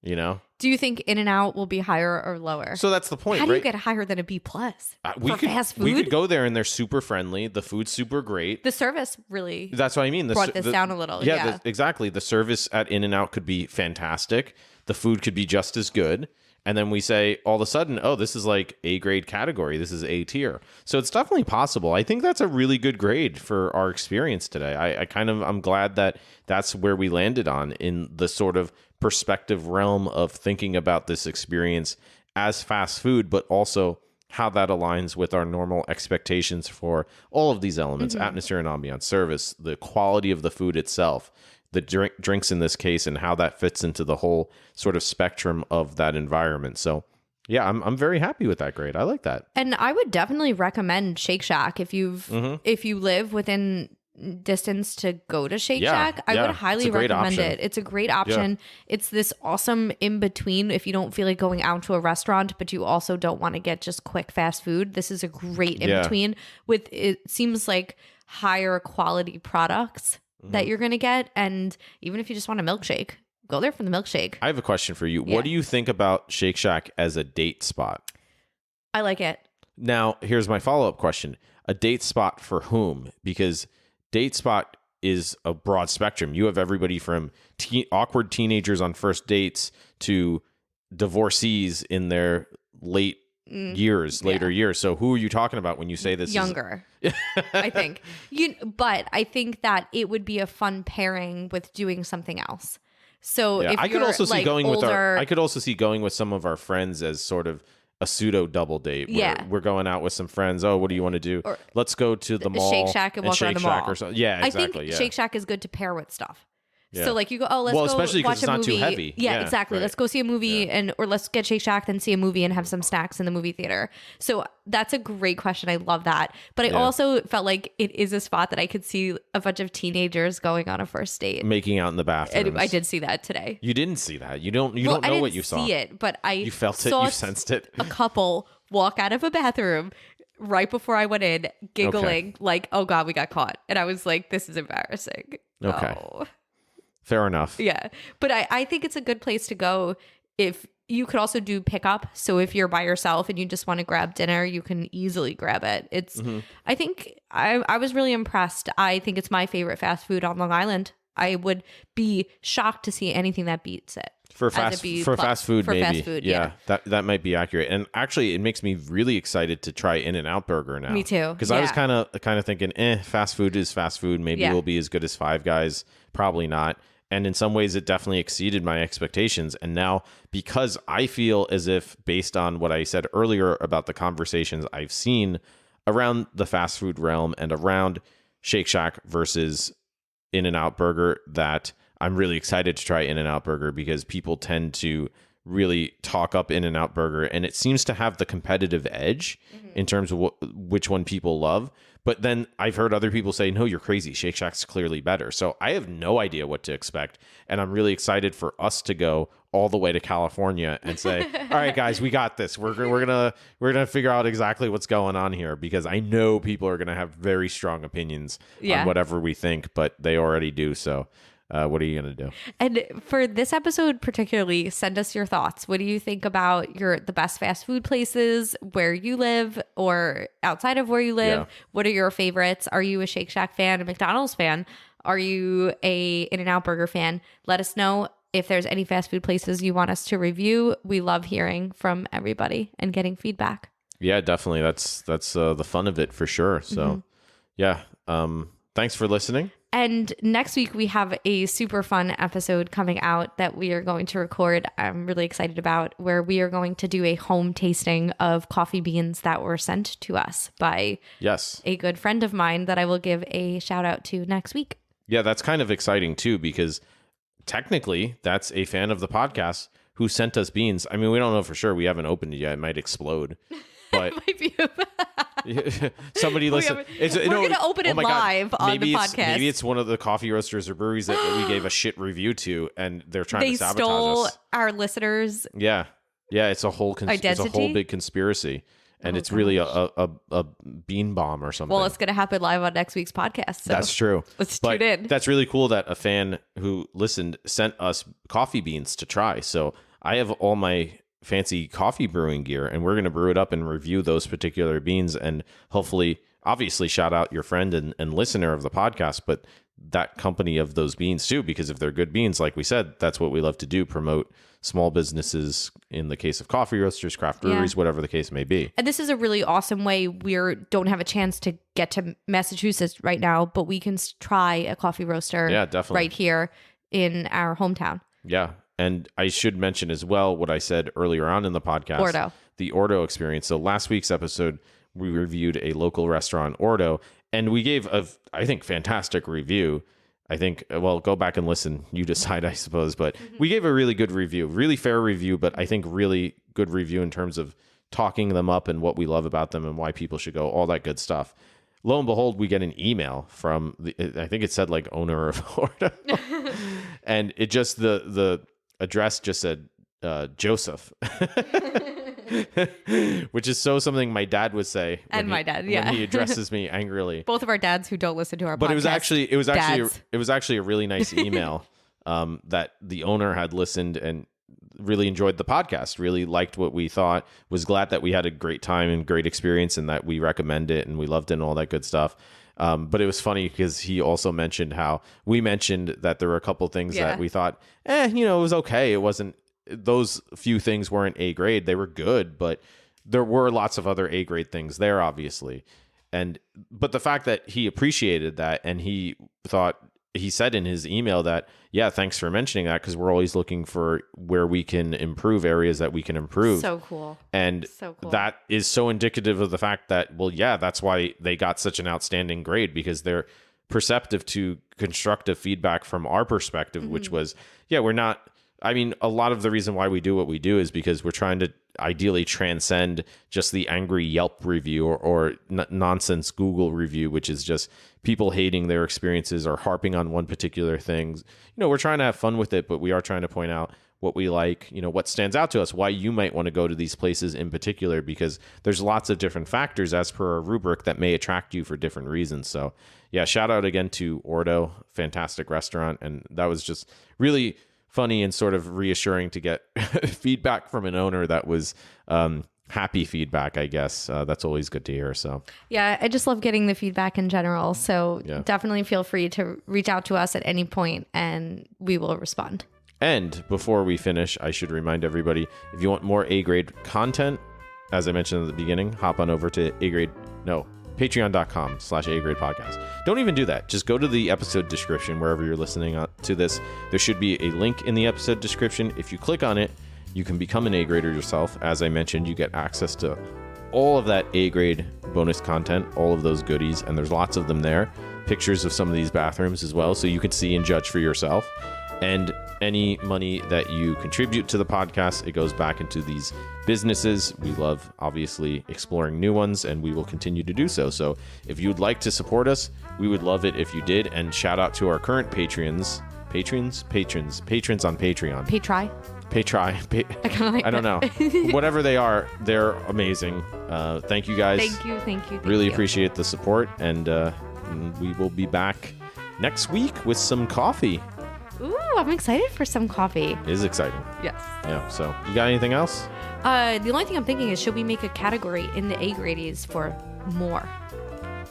you know. Do you think In-N-Out will be higher or lower? So that's the point, How do right? you get higher than a B plus we for could, fast food? We could go there and they're super friendly. The food's super great. The service really That's what I mean. brought this down a little. Yeah. Exactly. The service at In-N-Out could be fantastic. The food could be just as good. And then we say all of a sudden, oh, this is like A grade category. This is A tier. So it's definitely possible. I think that's a really good grade for our experience today. I'm glad that that's where we landed on in the sort of perspective realm of thinking about this experience as fast food, but also how that aligns with our normal expectations for all of these elements, atmosphere and ambiance, service, the quality of the food itself, the drinks in this case, and how that fits into the whole sort of spectrum of that environment. So yeah, I'm very happy with that grade. I like that. And I would definitely recommend Shake Shack if you live within distance to go to Shake Shack. I would highly recommend it. It's a great option. It's this awesome in between if you don't feel like going out to a restaurant, but you also don't want to get just quick fast food. This is a great in between with, it seems like, higher quality products that you're going to get. And even if you just want a milkshake, go there for the milkshake. I have a question for you. Yeah. What do you think about Shake Shack as a date spot? I like it. Now, here's my follow-up question. A date spot for whom? Because date spot is a broad spectrum. You have everybody from awkward teenagers on first dates to divorcees in their later years. So who are you talking about when you say this? Younger, I think. But I think that it would be a fun pairing with doing something else. So if I could also see going older, with I could also see going with some of our friends as sort of a pseudo double date. Where we're going out with some friends. Oh, what do you want to do? Or let's go to the mall, Shake Shack, and walk around the mall or something. Yeah, exactly. I think Shake Shack is good to pair with stuff. Yeah. So like you go, let's go especially watch it's a not movie. too heavy. Yeah, exactly. Right. Let's go see a movie or let's get Shake Shack, then see a movie and have some snacks in the movie theater. So that's a great question. I love that. But I also felt like it is a spot that I could see a bunch of teenagers going on a first date. Making out in the bathroom. I did see that today. You didn't see that. You don't know what you saw. I didn't see it, but you felt it, you sensed it. A couple walk out of a bathroom right before I went in, giggling like, oh God, we got caught. And I was like, this is embarrassing. Okay. Oh. Fair enough. Yeah. But I think it's a good place to go if you could also do pickup. So if you're by yourself and you just want to grab dinner, you can easily grab it. It's, I think I was really impressed. I think it's my favorite fast food on Long Island. I would be shocked to see anything that beats it. For fast food, maybe. Fast food, yeah. That might be accurate. And actually, it makes me really excited to try In-N-Out Burger now. Me too. Because I was kind of thinking, fast food is fast food. Maybe it will be as good as Five Guys. Probably not. And in some ways, it definitely exceeded my expectations. And now, because I feel as if, based on what I said earlier about the conversations I've seen around the fast food realm and around Shake Shack versus In-N-Out Burger, that I'm really excited to try In-N-Out Burger because people tend to really talk up In-N-Out Burger, and it seems to have the competitive edge in terms of which one people love. But then I've heard other people say, no, you're crazy. Shake Shack's clearly better. So I have no idea what to expect. And I'm really excited for us to go all the way to California and say, all right, guys, we got this. We're gonna figure out exactly what's going on here, because I know people are gonna have very strong opinions on whatever we think, but they already do. So what are you going to do? And for this episode particularly, send us your thoughts. What do you think about the best fast food places where you live or outside of where you live? Yeah. What are your favorites? Are you a Shake Shack fan, a McDonald's fan? Are you a In-N-Out Burger fan? Let us know if there's any fast food places you want us to review. We love hearing from everybody and getting feedback. Yeah, definitely. That's the fun of it for sure. So thanks for listening. And next week, we have a super fun episode coming out that we are going to record. I'm really excited about, where we are going to do a home tasting of coffee beans that were sent to us by a good friend of mine that I will give a shout out to next week. Yeah, that's kind of exciting too, because technically that's a fan of the podcast who sent us beans. I mean, we don't know for sure. We haven't opened it yet. It might explode. But somebody listen. We're going to open it live on the podcast. Maybe it's one of the coffee roasters or breweries that we gave a shit review to, and they're trying to sabotage us. They stole our listeners. Yeah. It's a whole identity. It's a whole big conspiracy, and it's really a bean bomb or something. Well, it's going to happen live on next week's podcast. So that's true. Let's tune in. That's really cool that a fan who listened sent us coffee beans to try. So I have all my fancy coffee brewing gear, and we're going to brew it up and review those particular beans, and hopefully, obviously, shout out your friend and listener of the podcast, but that company of those beans too, because if they're good beans, like we said, that's what we love to do, promote small businesses, in the case of coffee roasters, craft breweries, whatever the case may be. And this is a really awesome way. We don't have a chance to get to Massachusetts right now, but we can try a coffee roaster definitely right here in our hometown. Yeah. And I should mention as well what I said earlier on in the podcast, the Ordo experience. So last week's episode, we reviewed a local restaurant, Ordo, and we gave I think, fantastic review. I think, well, go back and listen. You decide, I suppose. But we gave a really good review, really fair review, but I think really good review in terms of talking them up and what we love about them and why people should go, all that good stuff. Lo and behold, we get an email from, I think it said like owner of Ordo. And it just, the address just said Joseph, which is something my dad would say. And my dad, when he addresses me angrily. Both of our dads who don't listen to our podcast. But it was actually a really nice email that the owner had listened and really enjoyed the podcast, really liked what we thought, was glad that we had a great time and great experience and that we recommend it and we loved it and all that good stuff. But it was funny because he also mentioned how we mentioned that there were a couple things that we thought, it was okay. It wasn't those few things weren't A grade. They were good, but there were lots of other A grade things there, obviously. But the fact that he appreciated that, and he said in his email that, yeah, thanks for mentioning that, because we're always looking for where we can improve, areas that we can improve. So cool. And that is so indicative of the fact that, well, yeah, that's why they got such an outstanding grade, because they're perceptive to constructive feedback from our perspective, which was, yeah, we're not, I mean, a lot of the reason why we do what we do is because we're trying to ideally transcend just the angry Yelp review or nonsense Google review, which is just people hating their experiences or harping on one particular thing. We're trying to have fun with it, but we are trying to point out what we like, what stands out to us, why you might want to go to these places in particular, because there's lots of different factors as per our rubric that may attract you for different reasons. So yeah, shout out again to Ordo, fantastic restaurant. And that was just really funny and sort of reassuring to get feedback from an owner that was happy feedback, I guess. That's always good to hear. So yeah, I just love getting the feedback in general. So definitely feel free to reach out to us at any point and we will respond. And before we finish, I should remind everybody, if you want more A-grade content, as I mentioned at the beginning, hop on over to patreon.com/A-grade podcast. Don't even do that. Just go to the episode description wherever you're listening to this. There should be a link in the episode description. If you click on it, you can become an A-grader yourself. As I mentioned, you get access to all of that A-grade bonus content, all of those goodies, and there's lots of them there. Pictures of some of these bathrooms as well, so you can see and judge for yourself. And any money that you contribute to the podcast, it goes back into these businesses. We love, obviously, exploring new ones, and we will continue to do so. So if you'd like to support us, we would love it if you did. And shout out to our current patrons on Patreon. I don't know. Whatever they are, they're amazing. Thank you guys. Thank you. Really appreciate the support. And we will be back next week with some coffee. Ooh, I'm excited for some coffee. It is exciting. Yes. Yeah. So, you got anything else? The only thing I'm thinking is, should we make a category in the A-grades for more?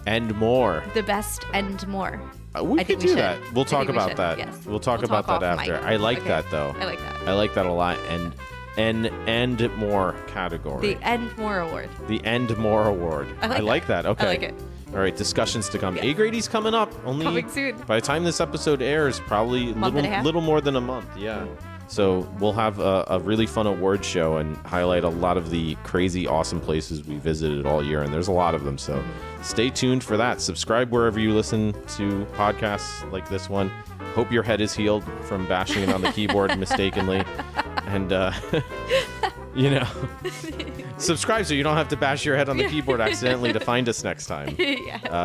And more. The best and more. We could do that. We'll talk about that. Yes. We'll talk about that after. I like that, though. I like that. I like that a lot. And more category. The And More Award. The And More Award. I like that. Okay. I like it. All right, discussions to come. Yes. A-grady's coming up. Coming soon. By the time this episode airs, probably little more than a month. Yeah. So we'll have a really fun award show and highlight a lot of the crazy, awesome places we visited all year. And there's a lot of them. So stay tuned for that. Subscribe wherever you listen to podcasts like this one. Hope your head is healed from bashing it on the keyboard mistakenly. And, subscribe so you don't have to bash your head on the keyboard accidentally to find us next time.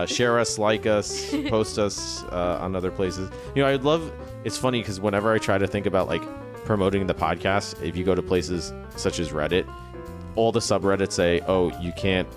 Share us, like us, post us on other places. I'd love, it's funny because whenever I try to think about like promoting the podcast, if you go to places such as Reddit, all the subreddits say, oh, you can't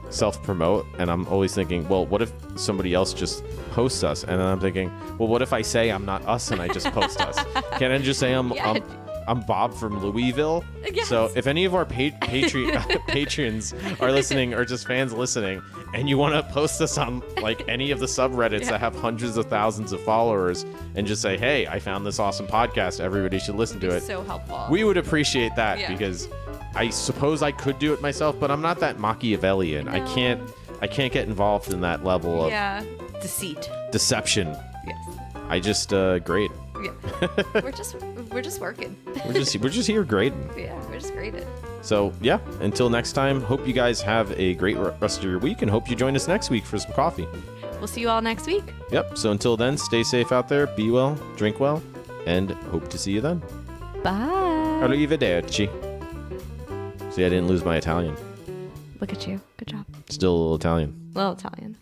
self-promote. And I'm always thinking, well, what if somebody else just posts us? And then I'm thinking, well, what if I say I'm not us and I just post us? Can't I just say I'm Bob from Louisville? Yes. So if any of our patrons are listening or just fans listening and you want to post us on like any of the subreddits that have hundreds of thousands of followers and just say, hey, I found this awesome podcast, everybody should listen to it. So helpful. We would appreciate that because I suppose I could do it myself, but I'm not that Machiavellian. No. I can't get involved in that level of deception. Yes. I just great. Yeah. We're just working. We're just here grading. Yeah, we're just grading. So yeah, until next time, hope you guys have a great rest of your week and hope you join us next week for some coffee. We'll see you all next week. Yep. So until then, stay safe out there, be well, drink well, and hope to see you then. Bye. Arrivederci. See, I didn't lose my Italian. Look at you. Good job. Still a little Italian. Little Italian.